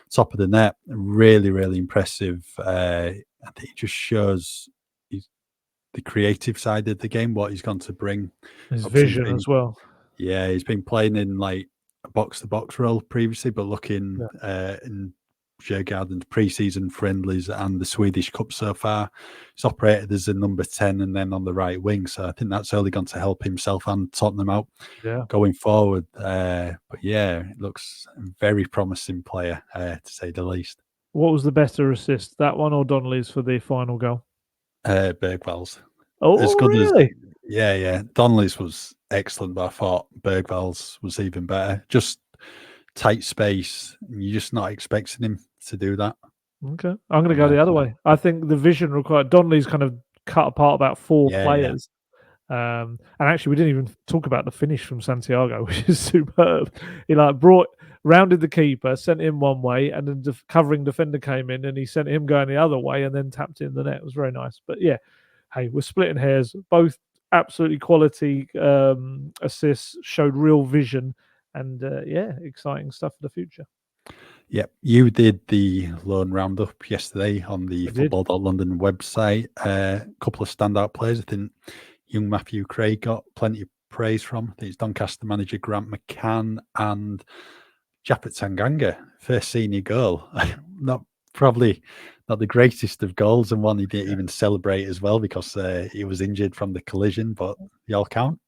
top of the net. Really, really impressive. I think it just shows the creative side of the game, what he's going to bring. His vision as well. Yeah, he's been playing in like a box-to-box role previously, but looking in Djurgården's pre-season friendlies and the Swedish Cup so far, he's operated as a number 10 and then on the right wing. So I think that's only going to help himself and Tottenham out going forward. But yeah, it looks a very promising player, to say the least. What was the better assist, that one or Donnelly's for the final goal? Bergvall's. Oh, as good really? As, yeah. Donnelly's was excellent, but I thought Bergvall's was even better. Just tight space. You're just not expecting him to do that. Okay. I'm going to go the other way. I think the vision required. Donnelly's kind of cut apart about 4 players. And actually, we didn't even talk about the finish from Santiago, which is superb. He rounded the keeper, sent him one way, and then the covering defender came in, and he sent him going the other way, and then tapped it in the net. It was very nice. But yeah, hey, we're splitting hairs. Both absolutely quality assists, showed real vision, and yeah, exciting stuff for the future. Yep, you did the loan roundup yesterday on the football.london website. A couple of standout players. I think young Matthew Craig got plenty of praise from. I think it's Doncaster manager Grant McCann and Japet Tanganga, first senior goal. Probably not the greatest of goals, and one he didn't even celebrate as well because he was injured from the collision, but they all count.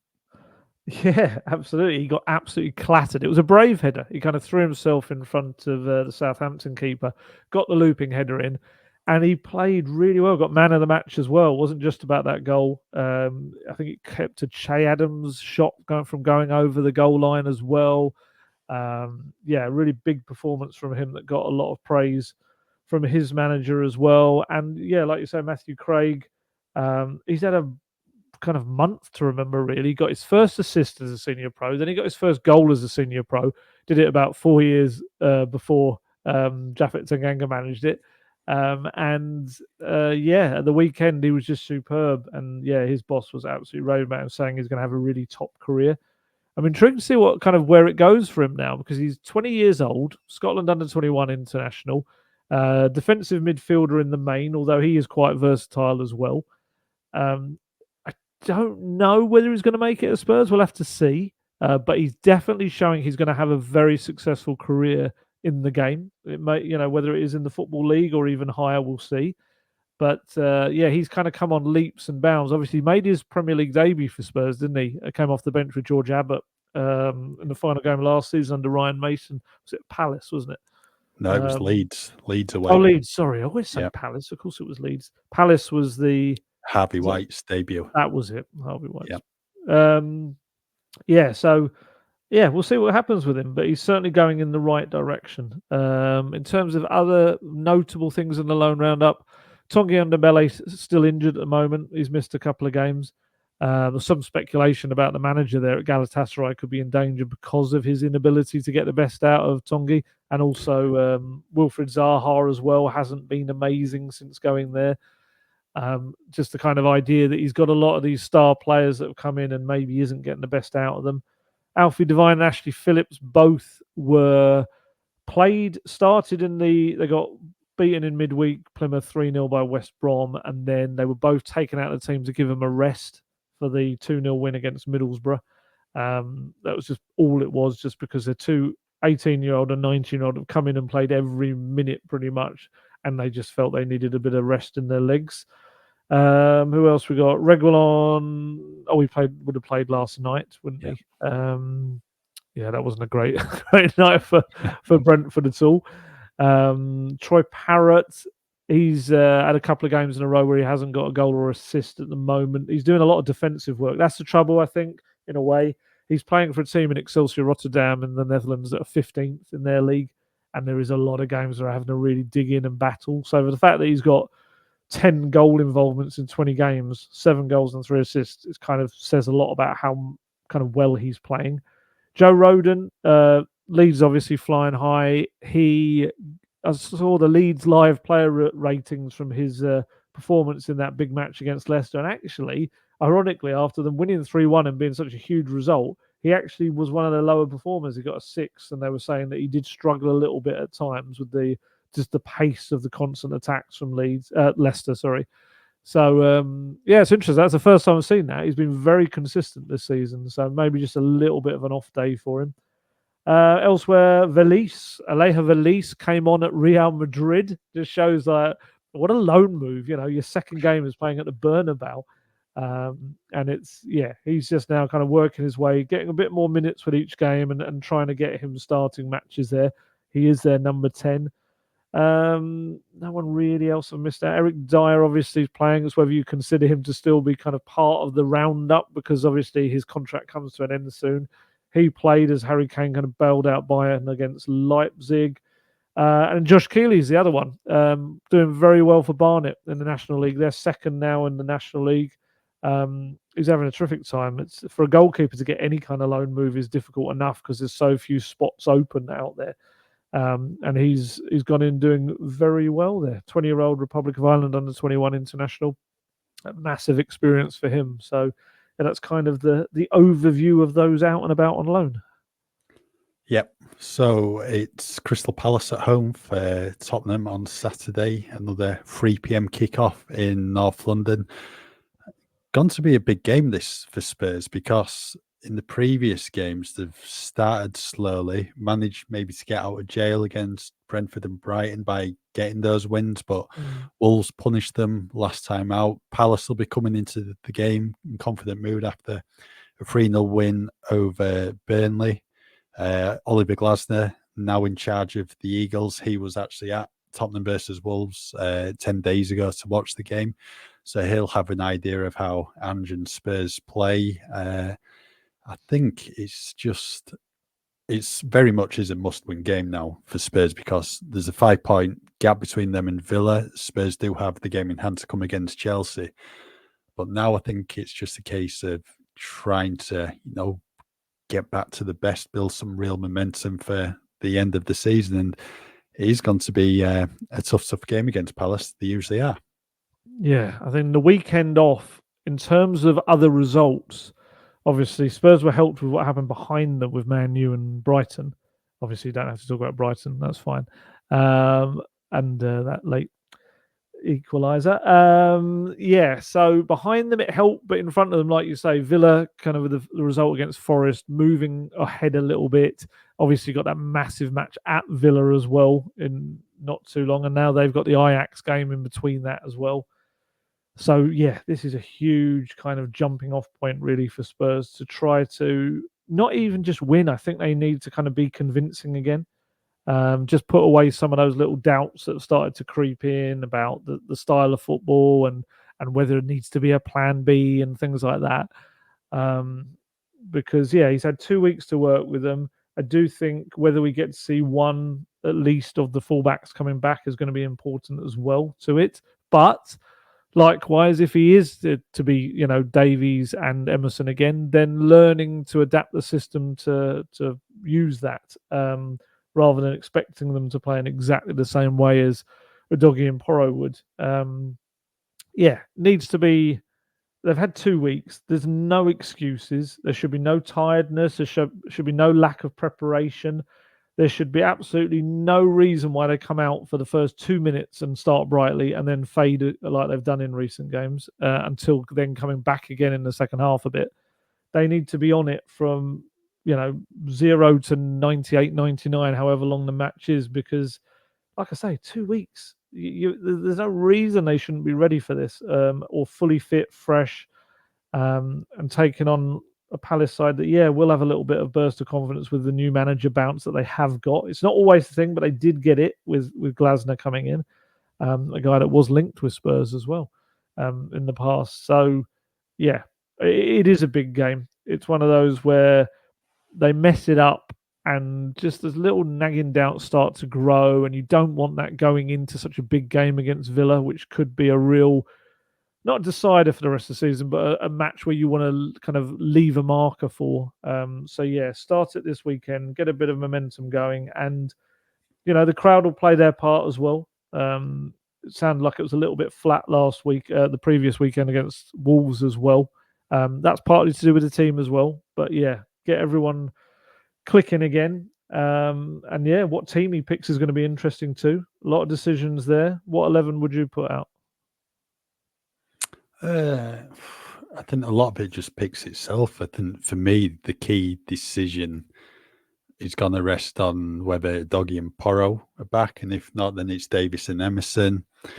Yeah, absolutely. He got absolutely clattered. It was a brave header. He kind of threw himself in front of the Southampton keeper, got the looping header in, and he played really well. Got man of the match as well. It wasn't just about that goal. I think it kept a Che Adams shot going over the goal line as well. Yeah, really big performance from him that got a lot of praise from his manager as well. And yeah, like you say, Matthew Craig, he's had a kind of month to remember, really. He got his first assist as a senior pro, then he got his first goal as a senior pro. Did it about 4 years before Japet Tanganga managed it. Yeah, at the weekend he was just superb, and yeah, his boss was absolutely raving about him, saying he's going to have a really top career. I'm intrigued to see where it goes for him now, because he's 20 years old, Scotland under-21 international, defensive midfielder in the main, although he is quite versatile as well. I don't know whether he's going to make it at Spurs. We'll have to see. But he's definitely showing he's going to have a very successful career in the game. It may, whether it is in the Football League or even higher, we'll see. But yeah, he's kind of come on leaps and bounds. Obviously, he made his Premier League debut for Spurs, didn't he? Came off the bench with George Abbott in the final game last season under Ryan Mason. Was it Palace, wasn't it? No, it was Leeds. Leeds away. Oh, Leeds. Sorry, I always say Yep. Palace. Of course, it was Leeds. Palace was the Harvey White's debut. That was it. Harvey White's. Yep. Yeah. So yeah, we'll see what happens with him, but he's certainly going in the right direction. In terms of other notable things in the loan roundup, Tanguy Ndombele still injured at the moment. He's missed a couple of games. There's some speculation about the manager there at Galatasaray could be in danger because of his inability to get the best out of Tanguy, and also Wilfried Zaha as well hasn't been amazing since going there. Just the kind of idea that he's got a lot of these star players that have come in and maybe isn't getting the best out of them. Alfie Devine and Ashley Phillips both started in they got beaten in midweek, Plymouth 3-0 by West Brom, and then they were both taken out of the team to give them a rest for the 2-0 win against Middlesbrough. That was just all it was, just because they're two 18-year-old and 19-year-old have come in and played every minute pretty much, and they just felt they needed a bit of rest in their legs. Who else we got? Reguilon. Oh, would have played last night, wouldn't he? Yeah, that wasn't a great night for Brentford at all. Troy Parrott, he's had a couple of games in a row where he hasn't got a goal or assist at the moment. He's doing a lot of defensive work. That's the trouble, I think, in a way. He's playing for a team in Excelsior Rotterdam in the Netherlands that are 15th in their league, and there is a lot of games where they're having to really dig in and battle. So for the fact that he's got 10 goal involvements in 20 games, 7 goals and 3 assists, it kind of says a lot about how kind of well he's playing. Joe Rodon, Leeds obviously flying high. I saw the Leeds live player ratings from his performance in that big match against Leicester, and actually, ironically, after them winning 3-1 and being such a huge result, he actually was one of the lower performers. He got a 6, and they were saying that he did struggle a little bit at times with the pace of the constant attacks from Leicester, sorry. So, yeah, it's interesting. That's the first time I've seen that. He's been very consistent this season, so maybe just a little bit of an off day for him. Elsewhere, Aleja Velez came on at Real Madrid. Just shows what a loan move. You know, your second game is playing at the Bernabeu. And he's just now kind of working his way, getting a bit more minutes with each game and trying to get him starting matches there. He is their number 10. No one really else have missed out. Eric Dyer obviously is playing. It's whether you consider him to still be kind of part of the roundup, because obviously his contract comes to an end soon. He played as Harry Kane kind of bailed out Bayern against Leipzig. And Josh Keeley's the other one, doing very well for Barnet in the National League. They're second now in the National League. He's having a terrific time. It's for a goalkeeper to get any kind of loan move is difficult enough because there's so few spots open out there. And he's gone in doing very well there. 20-year-old Republic of Ireland under 21 international, a massive experience for him. So that's kind of the overview of those out and about on loan. Yep. So it's Crystal Palace at home for Tottenham on Saturday. Another 3 p.m. kickoff in North London. Going to be a big game this for Spurs, because in the previous games they've started slowly, managed maybe to get out of jail against Brentford and Brighton by getting those wins, but Wolves punished them last time out. Palace will be coming into the game in confident mood after a 3-0 win over Burnley. Oliver Glasner now in charge of the Eagles. He was actually at Tottenham versus Wolves 10 days ago to watch the game, so he'll have an idea of how Ange and Spurs play. I think it's very much is a must-win game now for Spurs, because there's a 5-point gap between them and Villa. Spurs do have the game in hand to come against Chelsea, but now I think it's just a case of trying to, get back to the best, build some real momentum for the end of the season. And it is going to be a tough game against Palace. They usually are. Yeah, I think the weekend off, in terms of other results, obviously Spurs were helped with what happened behind them with Man U and Brighton. Obviously, you don't have to talk about Brighton. That's fine. And that late equaliser. So behind them it helped, but in front of them, like you say, Villa kind of with the result against Forest, moving ahead a little bit. Obviously got that massive match at Villa as well in not too long, and now they've got the Ajax game in between that as well. So yeah, this is a huge kind of jumping off point really for Spurs to try to not even just win. I think they need to kind of be convincing again. Just put away some of those little doubts that have started to creep in about the style of football and whether it needs to be a plan B and things like that. Because yeah, he's had 2 weeks to work with them. I do think whether we get to see one at least of the fullbacks coming back is going to be important as well to it. But likewise, if he is to be, Davies and Emerson again, then learning to adapt the system to use that, rather than expecting them to play in exactly the same way as Udogie and Porro would. Needs to be. They've had 2 weeks. There's no excuses. There should be no tiredness. There should be no lack of preparation. There should be absolutely no reason why they come out for the first 2 minutes and start brightly and then fade like they've done in recent games, until then coming back again in the second half a bit. They need to be on it from 0 to 98, 99, however long the match is, because, like I say, 2 weeks. There's no reason they shouldn't be ready for this, or fully fit, fresh, and taking on a Palace side that, will have a little bit of burst of confidence with the new manager bounce that they have got. It's not always the thing, but they did get it with Glasner coming in, a guy that was linked with Spurs as well, in the past. So, yeah, it is a big game. It's one of those where they mess it up and just as little nagging doubts start to grow, and you don't want that going into such a big game against Villa, which could be a real, not decider for the rest of the season, but a match where you want to kind of leave a marker for. Start it this weekend, get a bit of momentum going, and the crowd will play their part as well. It sounded like it was a little bit flat last week, the previous weekend against Wolves as well. That's partly to do with the team as well, but get everyone clicking again. What team he picks is going to be interesting too. A lot of decisions there. What 11 would you put out? I think a lot of it just picks itself. I think for me, the key decision is going to rest on whether Doggy and Porro are back, and if not, then it's Davis and Emerson. I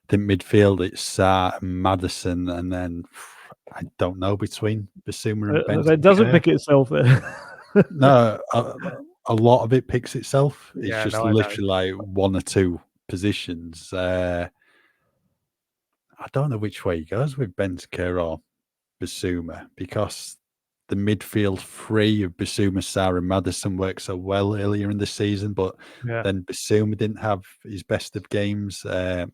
think midfield it's Sarr and Maddison, and then I don't know between Bissouma and Bentancur. It doesn't pick itself there. No, a lot of it picks itself. It's just literally like one or two positions. I don't know which way he goes with Bentancur or Bissouma, because the midfield three of Bissouma, Sarr and Maddison worked so well earlier in the season, but then Bissouma didn't have his best of games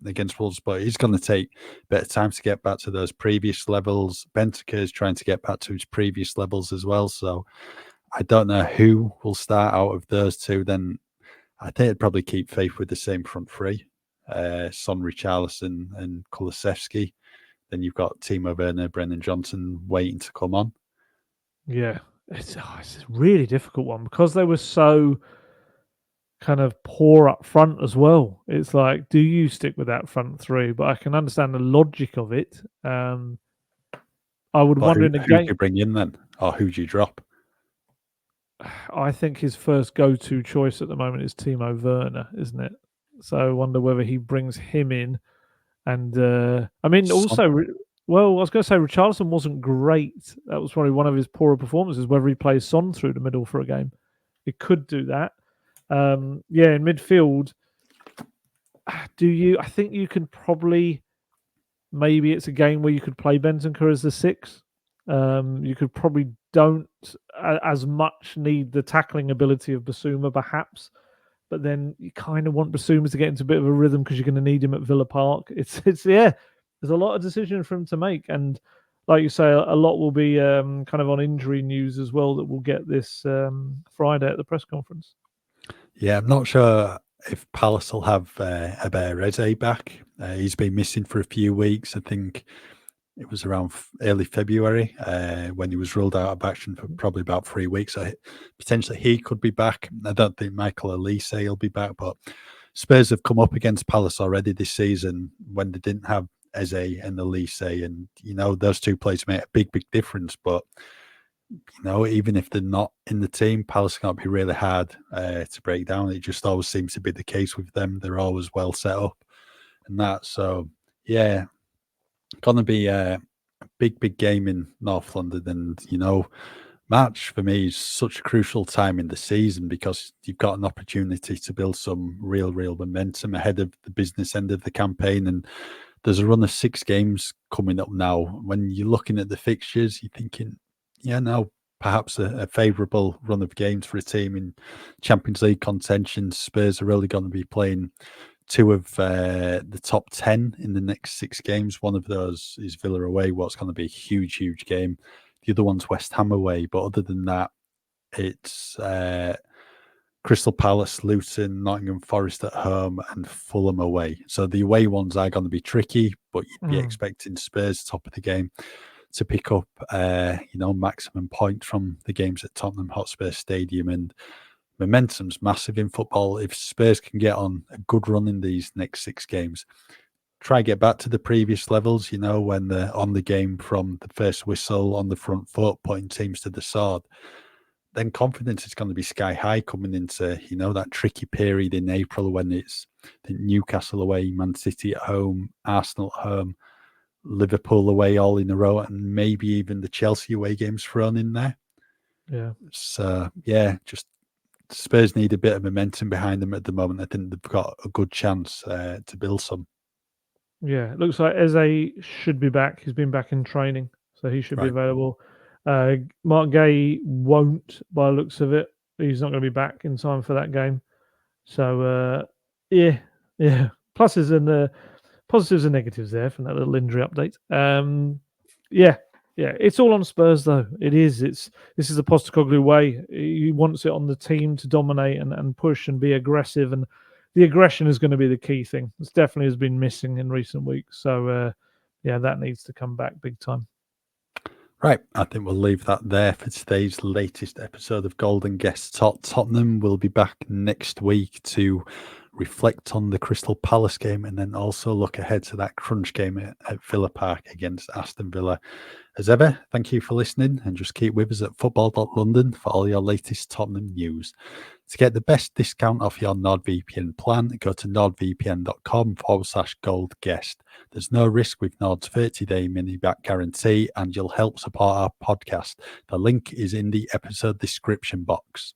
against Wolves, but he's going to take better time to get back to those previous levels. Bentancur is trying to get back to his previous levels as well, so I don't know who will start out of those two. Then I think I'd probably keep faith with the same front three, Son, Richarlison and Kulusevski. Then you've got Timo Werner, Brennan Johnson waiting to come on. Yeah, it's a really difficult one because they were so kind of poor up front as well. It's like, do you stick with that front three? But I can understand the logic of it. I would wonder in the game. Who do you bring in then? Or who do you drop? I think his first go-to choice at the moment is Timo Werner, isn't it? So I wonder whether he brings him in. And I mean, also, well, I was going to say Richarlison wasn't great. That was probably one of his poorer performances, whether he plays Son through the middle for a game. He could do that. In midfield, I think you can probably, maybe it's a game where you could play Bentancur as the 6. You could probably don't as much need the tackling ability of Bissouma, perhaps, but then you kind of want Bissouma to get into a bit of a rhythm because you're going to need him at Villa Park. It's there's a lot of decisions for him to make, and like you say, a lot will be kind of on injury news as well that we'll get this Friday at the press conference. Yeah, I'm not sure if Palace will have Eber Eze back. He's been missing for a few weeks. I think it was around early February when he was ruled out of action for probably about 3 weeks. So potentially he could be back. I don't think Michael Elise will be back, but Spurs have come up against Palace already this season when they didn't have Eze and Elise, and those two players made a big difference. But even if they're not in the team, Palace are going to be really hard to break down. It just always seems to be the case with them. They're always well set up and that. So, yeah, going to be a big game in North London. And, March for me is such a crucial time in the season because you've got an opportunity to build some real momentum ahead of the business end of the campaign. And there's a run of 6 games coming up now. When you're looking at the fixtures, you're thinking, now perhaps a favourable run of games for a team in Champions League contention. Spurs are really going to be playing 2 of the top 10 in the next 6 games. One of those is Villa away, what's going to be a huge game. The other one's West Ham away. But other than that, it's Crystal Palace, Luton, Nottingham Forest at home, and Fulham away. So the away ones are going to be tricky, but you'd be expecting Spurs top of the game to pick up, maximum points from the games at Tottenham Hotspur Stadium. And momentum's massive in football. If Spurs can get on a good run in these next 6 games, try get back to the previous levels, when they're on the game from the first whistle, on the front foot, putting teams to the sword, then confidence is going to be sky high coming into, that tricky period in April when it's Newcastle away, Man City at home, Arsenal at home, Liverpool away all in a row, and maybe even the Chelsea away games thrown in there. Yeah. So, just Spurs need a bit of momentum behind them at the moment. I think they've got a good chance to build some. Yeah, it looks like Eze should be back. He's been back in training, so he should be available. Mark Gay won't, by the looks of it. He's not going to be back in time for that game. So, yeah. Pluses and positives and negatives there from that little injury update. Yeah, it's all on Spurs though. It is. This is the Postecoglou way. He wants it on the team to dominate and push and be aggressive, and the aggression is going to be the key thing. This definitely has been missing in recent weeks. So that needs to come back big time. Right, I think we'll leave that there for today's latest episode of Golden Guest Tottenham. We'll be back next week to reflect on the Crystal Palace game and then also look ahead to that crunch game at Villa Park against Aston Villa. As ever, thank you for listening and just keep with us at football.london for all your latest Tottenham news. To get the best discount off your NordVPN plan, go to nordvpn.com/goldguest. There's no risk with Nord's 30-day money-back guarantee and you'll help support our podcast. The link is in the episode description box.